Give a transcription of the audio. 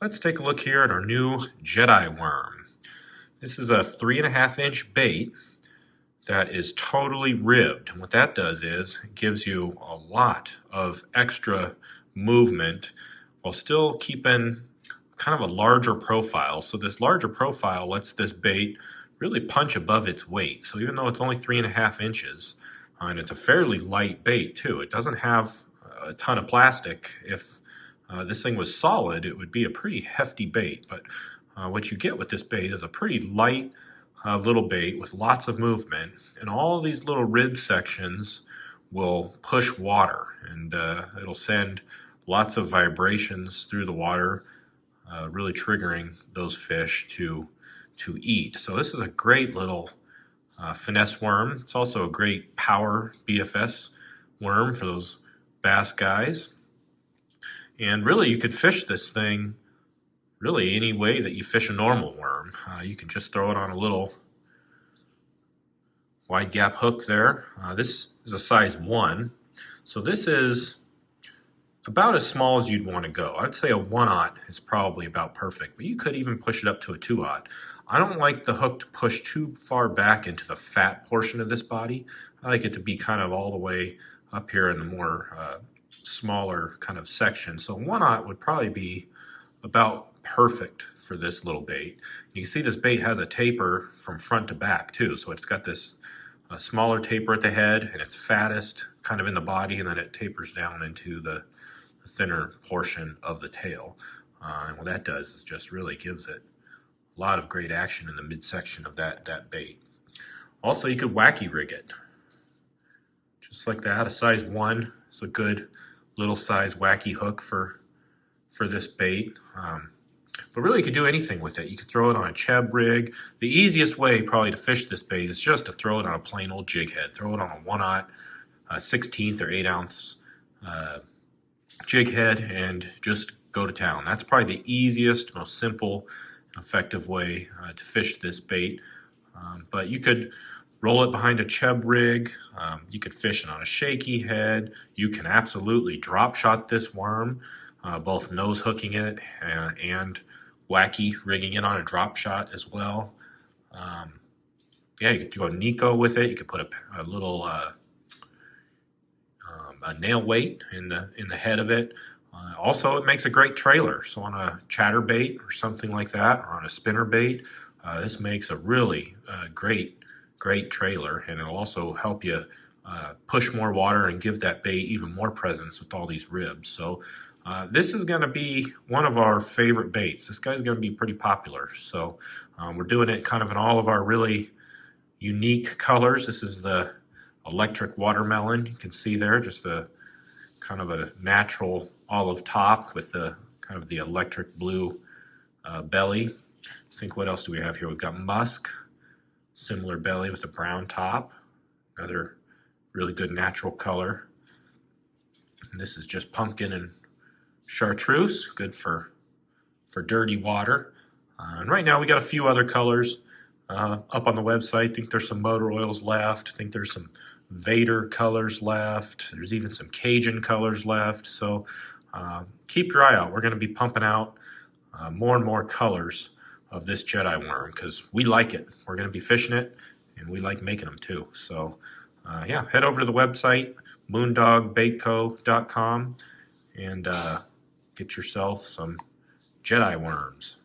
Let's take a look here at our new Jedi Worm. This is a 3.5-inch bait that is totally ribbed. And what that does is it gives you a lot of extra movement while still keeping kind of a larger profile. So this larger profile lets this bait really punch above its weight. So even though it's only 3.5 inches, and it's a fairly light bait too, it doesn't have a ton of plastic. If this thing was solid, it would be a pretty hefty bait. But what you get with this bait is a pretty light little bait with lots of movement, and all these little rib sections will push water, and it'll send lots of vibrations through the water, really triggering those fish to eat. So this is a great little finesse worm. It's also a great power BFS worm for those bass guys. And really, you could fish this thing really any way that you fish a normal worm. You can just throw it on a little wide gap hook there. This is a size 1. So this is about as small as you'd want to go. I'd say a 1/0 is probably about perfect, but you could even push it up to a 2/0. I don't like the hook to push too far back into the fat portion of this body. I like it to be kind of all the way up here in the more smaller kind of section. So 1/0 would probably be about perfect for this little bait. You can see this bait has a taper from front to back too. So it's got this smaller taper at the head, and it's fattest kind of in the body, and then it tapers down into the thinner portion of the tail. And what that does is just really gives it a lot of great action in the midsection of that bait. Also, you could wacky rig it. Just like that, a size 1 is a good little size wacky hook for this bait. But really, you could do anything with it. You could throw it on a cheb rig. The easiest way probably to fish this bait is just to throw it on a plain old jig head. Throw it on a 1/0, 16th or 8 ounce jig head, and just go to town. That's probably the easiest, most simple, effective way to fish this bait. But you could roll it behind a cheb rig. You could fish it on a Shakey Head. You can absolutely drop shot this worm, both nose hooking it and wacky rigging it on a drop shot as well. Yeah, you could go Neko with it. You could put a little a nail weight in the head of it. Also, it makes a great trailer. So on a Chatterbait or something like that, or on a spinner bait, this makes a really great trailer, and it'll also help you push more water and give that bait even more presence with all these ribs. So this is going to be one of our favorite baits. This guy's going to be pretty popular. So we're doing it kind of in all of our really unique colors. This is the electric watermelon. You can see there just a kind of a natural olive top with the kind of the electric blue belly. I think what else do we have here? We've got musk, similar belly with a brown top. Another really good natural color. And this is just pumpkin and chartreuse, good for dirty water. And right now we got a few other colors up on the website. I think there's some motor oils left. I think there's some Vader colors left. There's even some Cajun colors left. So keep your eye out. We're going to be pumping out more and more colors of this Jedi Worm because we like it. We're going to be fishing it, and we like making them too. So yeah, head over to the website, moondogbaitco.com, and get yourself some Jedi Worms.